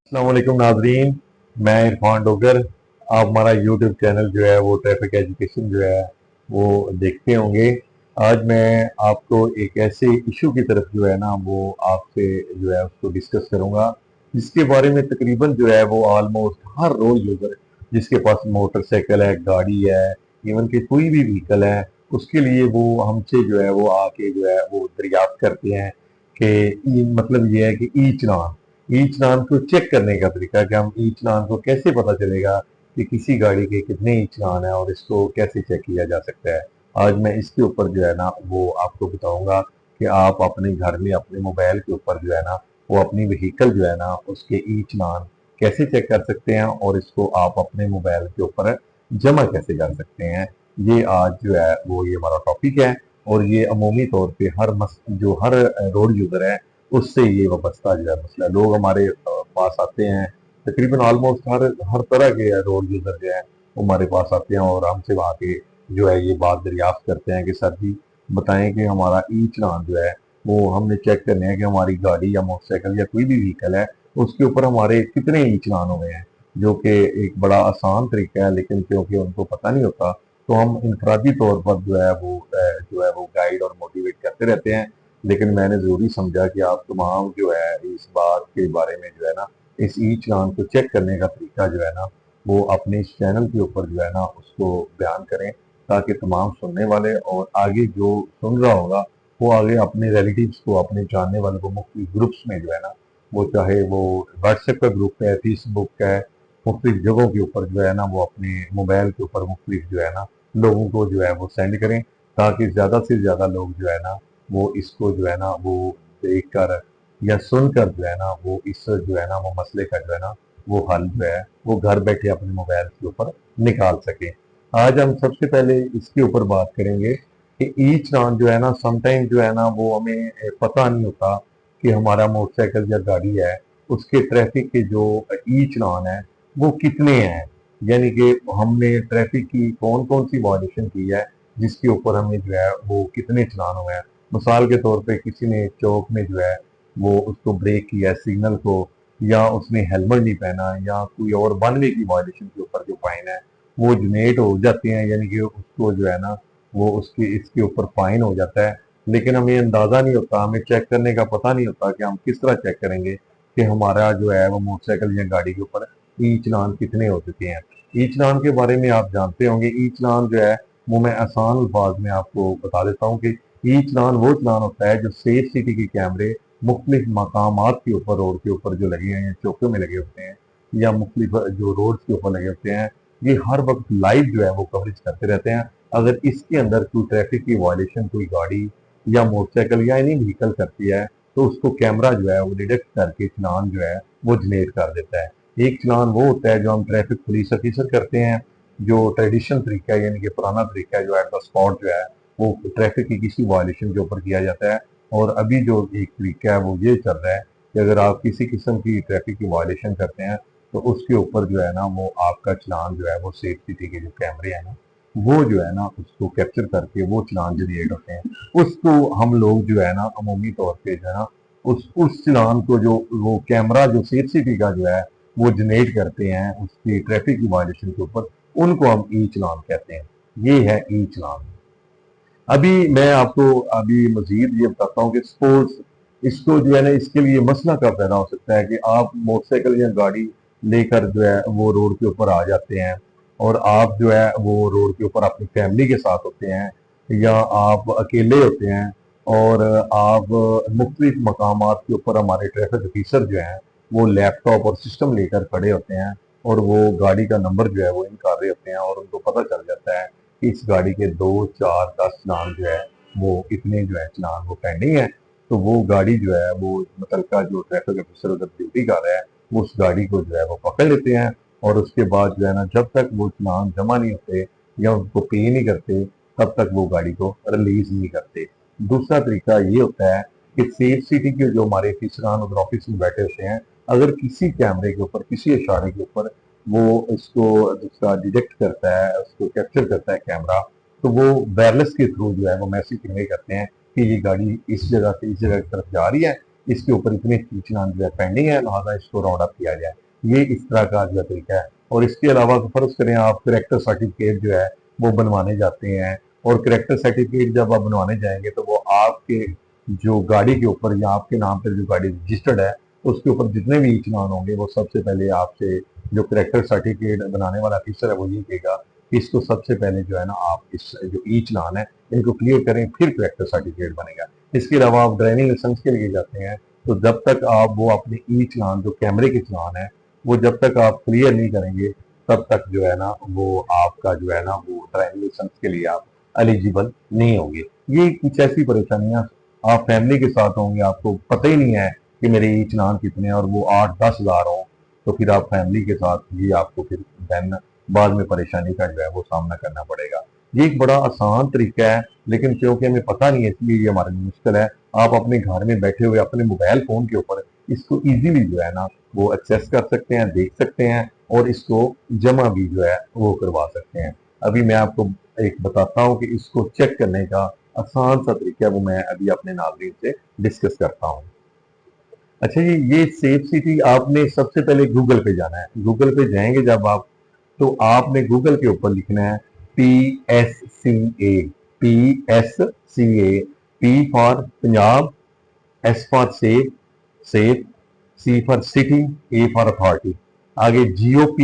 अस्सलाम वालेकुम नाजरीन। मैं इरफान डोगर। आप हमारा यूट्यूब चैनल जो है वो ट्रैफिक एजुकेशन जो है वो देखते होंगे। आज मैं आपको एक ऐसे इशू की तरफ जो है ना वो आपसे जो है उसको डिस्कस करूंगा, जिसके बारे में तकरीबन जो है वो ऑलमोस्ट हर रोड यूजर जिसके पास मोटरसाइकिल है, गाड़ी है, इवन कि कोई भी व्हीकल है, उसके लिए वो हमसे जो है वो आके जो है वो दरियाफ्त करते हैं कि मतलब ये है कि ई चलान, ई चालान को चेक करने का तरीका, कि हम ई चालान को कैसे पता चलेगा कि किसी गाड़ी के कितने ई चालान है और इसको कैसे चेक किया जा सकता है। आज मैं इसके ऊपर जो है ना वो आपको बताऊंगा कि आप अपने घर में अपने मोबाइल के ऊपर जो है ना वो अपनी व्हीकल जो है ना उसके ई चालान कैसे चेक कर सकते हैं और इसको आप अपने मोबाइल के ऊपर जमा कैसे कर सकते हैं। ये आज जो है वो ये हमारा टॉपिक है और ये अमूमी तौर पे जो हर रोड यूजर है उससे ये वाबस्ता जो है मसला। लोग हमारे पास आते हैं, तकरीबन ऑलमोस्ट हर हर तरह के रोड यूजर जो है वो हमारे पास आते हैं और हमसे वहाँ के जो है ये बात दरियाफ्त करते हैं कि सर जी बताएं कि हमारा ई चालान जो है वो हमने चेक करने हैं कि हमारी गाड़ी या मोटरसाइकिल या कोई भी व्हीकल है उसके ऊपर हमारे कितने ई चालान हुए हैं, जो कि एक बड़ा आसान तरीका है, लेकिन क्योंकि उनको पता नहीं होता तो हम इनफरादी तौर पर जो है वो गाइड और मोटिवेट करते रहते हैं। लेकिन मैंने ज़रूरी समझा कि आप तमाम जो है इस बात के बारे में जो है ना इस ई चालान को चेक करने का तरीका जो है ना वो अपने इस चैनल के ऊपर जो है ना उसको बयान करें, ताकि तमाम सुनने वाले और आगे जो सुन रहा होगा वो आगे अपने रिलेटिव्स को, अपने जानने वालों को मुख्तलिफ ग्रुप्स में जो है ना वो चाहे वो व्हाट्सएप का ग्रुप है, फेसबुक का है, मुख्तलिफ जगहों के ऊपर जो है ना वो अपने मोबाइल के ऊपर मुख्तलिफ जो है ना लोगों को जो है वो सेंड करें, ताकि ज़्यादा से ज़्यादा लोग जो है ना वो इसको जो है ना वो देखकर या सुनकर जो है ना वो इस जो है ना वो मसले का जो है ना वो हल जो है वो घर बैठे अपने मोबाइल के ऊपर निकाल सके। आज हम सबसे पहले इसके ऊपर बात करेंगे कि ई चालान जो है ना समटाइम जो है ना वो हमें पता नहीं होता कि हमारा मोटरसाइकिल या गाड़ी है उसके ट्रैफिक के जो ई चालान है वो कितने हैं, यानी कि हमने ट्रैफिक की कौन कौन सी वायलेशन की है जिसके ऊपर हमें जो है वो कितने चालान हुए हैं। मिसाल के तौर पे किसी ने चौक में जो है वो उसको ब्रेक किया सिग्नल को, या उसने हेलमेट नहीं पहना, या कोई और वन वे की वायलेशन के ऊपर जो फाइन है वो जनरेट हो जाते हैं, यानी कि उसको जो है ना वो उसके इसके ऊपर फाइन हो जाता है। लेकिन हमें अंदाजा नहीं होता, हमें चेक करने का पता नहीं होता कि हम किस तरह चेक करेंगे कि हमारा जो है वो मोटरसाइकिल या गाड़ी के ऊपर ई चालान कितने हो चुके हैं। ई चालान के बारे में आप जानते होंगे। ई चालान जो है वो मैं आसान अल्फाज में आपको बता देता हूँ कि ई चालान वो चालान होता है जो सेफ सिटी के कैमरे मुख्तलिफ मकामात के ऊपर, रोड के ऊपर जो लगे हैं, चौकों में लगे होते हैं या मुख्तलिफ जो रोड के ऊपर लगे होते हैं, ये हर वक्त लाइव जो है वो कवरेज करते रहते हैं। अगर इसके अंदर कोई ट्रैफिक की वायलेशन कोई गाड़ी या मोटरसाइकिल या एनी व्हीकल करती है तो उसको कैमरा जो है वो डिटेक्ट करके चालान जो है वो जनरेट कर देता है। एक चालान वो होता है जो हम ट्रैफिक पुलिस ऑफिसर करते हैं, जो ट्रेडिशनल तरीका है, यानी कि पुराना तरीका है, जो एट द स्पॉट जो है वो ट्रैफिक की किसी वायलेशन के ऊपर किया जाता है। और अभी जो एक तरीका है वो ये चल रहा है कि अगर आप किसी किस्म की ट्रैफिक की वायलेशन करते हैं तो उसके ऊपर जो है ना वो आपका चालान जो है वो सेफ सिटी के जो कैमरे हैं ना वो जो है ना उसको कैप्चर करके वो चालान जनरेट होते हैं। उसको हम लोग जो है ना अमूमी तौर पे जो है ना उस चालान को जो वो कैमरा जो सेफ सिटी का जो है वो जनरेट करते हैं उसकी ट्रैफिक की वायलेशन के ऊपर, उनको हम ई चालान कहते हैं। ये है ई चालान। अभी मैं आपको अभी मजीद ये बताता हूँ कि स्पोर्ट्स, इसको जो है ना इसके लिए मसला कब पैदा हो सकता है कि आप मोटरसाइकिल या गाड़ी लेकर जो है वो रोड के ऊपर आ जाते हैं और आप जो है वो रोड के ऊपर अपनी फैमिली के साथ होते हैं या आप अकेले होते हैं और आप मुख्तलिफ मकामात के ऊपर हमारे ट्रैफिक ऑफिसर जो हैं वो लैपटॉप और सिस्टम लेकर खड़े होते हैं और वो गाड़ी का नंबर जो है वो इन कर रहे होते हैं और उनको पता चल जाता है कि इस गाड़ी के 2 4 10 चालान जो है वो इतने जो है चालान वो पेंडिंग है। तो वो गाड़ी जो है वो मुतलका जो ट्रैफिक ऑफिसर उधर ड्यूटी कर रहा है वो उस गाड़ी को जो है वो पकड़ लेते हैं और उसके बाद जो है ना जब तक वो चालान जमा नहीं होते या उनको पे नहीं करते तब तक वो गाड़ी को रिलीज नहीं करते। दूसरा तरीका ये होता है कि सेफ सिटी के जो हमारे अफिसरान उधर ऑफिस में बैठे होते हैं, अगर किसी कैमरे के ऊपर किसी इशारे के ऊपर वो इसको उसका डिटेक्ट करता है, उसको कैप्चर करता है कैमरा, तो वो वायरलेस के थ्रू जो है वो मैसेज कन्वे करते हैं कि ये गाड़ी इस जगह से इस जगह की तरफ जा रही है, इसके ऊपर इतने चलान जो है पेंडिंग है, लिहाजा इसको राउंड अप किया जाए। ये इस तरह का जो तरीका है। और इसके अलावा फर्ज करें आप करेक्टर सर्टिफिकेट जो है वो बनवाने जाते हैं, और करेक्टर सर्टिफिकेट जब आप बनवाने जाएंगे तो वो आपके जो गाड़ी के ऊपर या आपके नाम पर जो गाड़ी रजिस्टर्ड है उसके ऊपर जितने भी चलान होंगे वो सबसे पहले आपसे जो करेक्टर सर्टिफिकेट बनाने वाला ऑफिसर है वो ये कहेगा कि इसको सबसे पहले जो है ना आप इस जो ई चलान है इनको क्लियर करें, फिर करेक्टर सर्टिफिकेट बनेगा। इसके अलावा आप ड्राइविंग लाइसेंस के लिए जाते हैं तो जब तक आप वो अपने ई चलान जो कैमरे के चलान है वो जब तक आप क्लियर नहीं करेंगे तब तक जो है ना वो आपका जो है ना वो ड्राइविंग लाइसेंस के लिए आप एलिजिबल नहीं होंगे। ये कुछ ऐसी परेशानियां आप फैमिली के साथ होंगे, आपको पता ही नहीं है कि मेरे ई चलान कितने हैं और वो 8-10 हज़ार हो, तो फिर आप फैमिली के साथ ये आपको फिर देन बाद में परेशानी का जो है वो सामना करना पड़ेगा। ये एक बड़ा आसान तरीका है, लेकिन क्योंकि हमें पता नहीं है इसलिए ये हमारे लिए मुश्किल है। आप अपने घर में बैठे हुए अपने मोबाइल फोन के ऊपर इसको इजीली जो है ना वो एक्सेस कर सकते हैं, देख सकते हैं और इसको जमा भी जो है वो करवा सकते हैं। अभी मैं आपको एक बताता हूँ कि इसको चेक करने का आसान सा तरीका वो मैं अभी अपने नाज़रीन से डिस्कस करता हूँ। अच्छा जी, ये सेफ सिटी आपने सबसे पहले गूगल पे जाना है। गूगल पे जाएंगे जब आप, तो आपने गूगल के ऊपर लिखना है PSCA, PSCA, P for Punjab, S for safe, safe, C for city, A for authority. आगे GOP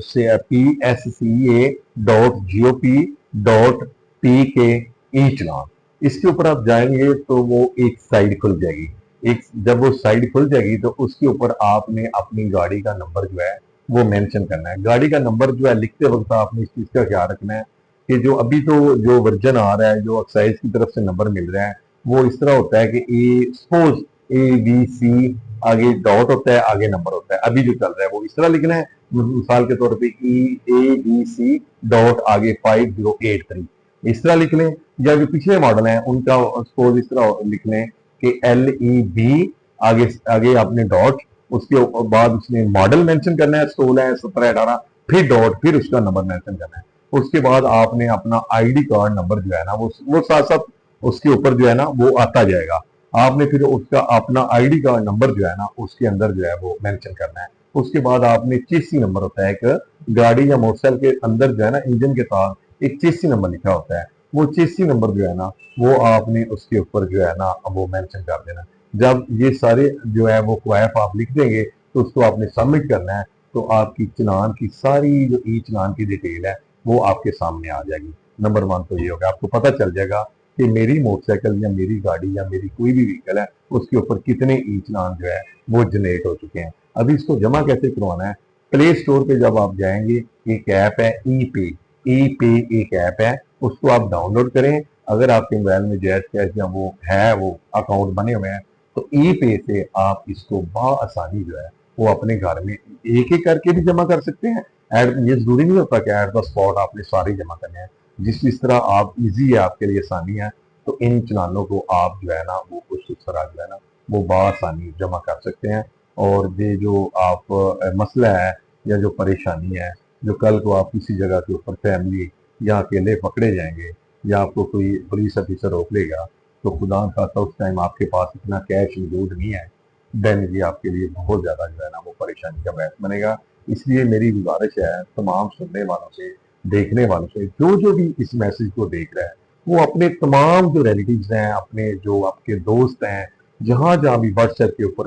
से PSCA.GOP.PK ई चलान। इसके ऊपर आप जाएंगे तो वो एक साइड खुल जाएगी। एक जब वो साइड खुल जाएगी तो उसके ऊपर आपने अपनी गाड़ी का नंबर जो है वो मेंशन करना है। गाड़ी का नंबर जो है लिखते वक्त आपने इस चीज का ख्याल रखना है कि जो अभी तो जो वर्जन आ रहा है, जो एक्साइज की तरफ से नंबर मिल रहा है वो इस तरह होता है कि सपोज ABC, आगे डॉट होता है, आगे नंबर होता है। अभी जो चल रहा है वो इस तरह लिखना है, मिसाल के तौर पे ABC डॉट आगे 5083 इस तरह लिख लें। या जो पिछले मॉडल है उनका सपोज इस तरह लिख लें कि LEB, आगे आगे आपने डॉट, उसके बाद उसने मॉडल मेंशन करना है 16 17 18, फिर डॉट, फिर उसका नंबर मेंशन करना है। उसके बाद आपने अपना आईडी कार्ड नंबर जो है ना वो साथ साथ उसके ऊपर जो है ना वो आता जाएगा। आपने फिर उसका अपना आईडी कार्ड नंबर जो है ना उसके अंदर जो है वो मेंशन करना है। उसके बाद आपने चेसी नंबर होता है, एक गाड़ी या मोटरसाइकिल के अंदर जो है ना इंजन के साथ एक चेसी नंबर लिखा होता है, वो चेसी नंबर जो है ना वो आपने उसके ऊपर जो है ना वो मेंशन कर देना। जब ये सारे जो है वो क्वाइफ आप लिख देंगे तो उसको आपने सबमिट करना है, तो आपकी चलान की सारी जो ई चलान की डिटेल है वो आपके सामने आ जाएगी। नंबर 1 तो ये होगा, आपको पता चल जाएगा कि मेरी मोटरसाइकिल या मेरी गाड़ी या मेरी कोई भी व्हीकल है उसके ऊपर कितने ई चलान जो है वो जनरेट हो चुके हैं। अभी इसको जमा कैसे करवाना है, प्ले स्टोर पे जब आप जाएंगे एक ऐप है ई पे, ई पे एक ऐप है, उसको आप डाउनलोड करें। अगर आपके मोबाइल में जैज कैश या वो है वो अकाउंट बने हुए हैं तो ई पे से आप इसको आसानी जो है वो अपने घर में एक एक करके भी जमा कर सकते हैं। ये जरूरी नहीं होता कि एट द स्पॉट आपने सारे जमा करने हैं। जिस तरह आप इजी है, आपके लिए आसानी है, तो इन चलानों को आप जो है ना वो कुछ इस तरह जो है ना वो आसानी जमा कर सकते हैं। और ये जो आप मसला है या जो परेशानी है, जो कल को आप किसी जगह के ऊपर फैमिली या अकेले पकड़े जाएंगे या आपको कोई पुलिस ऑफिसर रोक लेगा, तो खुदा न खास्ता उस टाइम आपके पास इतना कैश मौजूद नहीं है, देन ये आपके लिए बहुत ज़्यादा जो है ना वो परेशानी का बायस बनेगा। इसलिए मेरी गुजारिश है तमाम सुनने वालों से, देखने वालों से, जो जो भी इस मैसेज को देख रहा है वो अपने तमाम जो रिलेटिव्स हैं, अपने जो आपके दोस्त हैं, जहाँ जहाँ भी व्हाट्सएप के ऊपर,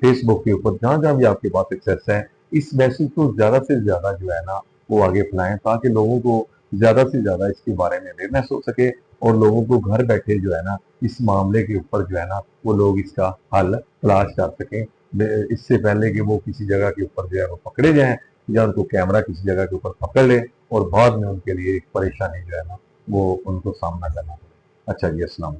फेसबुक के ऊपर, जहाँ जहाँ भी आपके पास एक्सेस है, इस मैसेज को ज़्यादा से ज़्यादा जो है ना वो आगे फैलाएं ताकि लोगों को ज़्यादा से ज़्यादा इसके बारे में अवेयरनेस हो सके और लोगों को घर बैठे जो है ना इस मामले के ऊपर जो है ना वो लोग इसका हल तलाश कर सकें, इससे पहले कि वो किसी जगह के ऊपर जो है वो पकड़े जाएं या उनको कैमरा किसी जगह के ऊपर पकड़ ले और बाद में उनके लिए एक परेशानी जो है ना वो उनको सामना करना पड़े। अच्छा जी, अस्सलाम।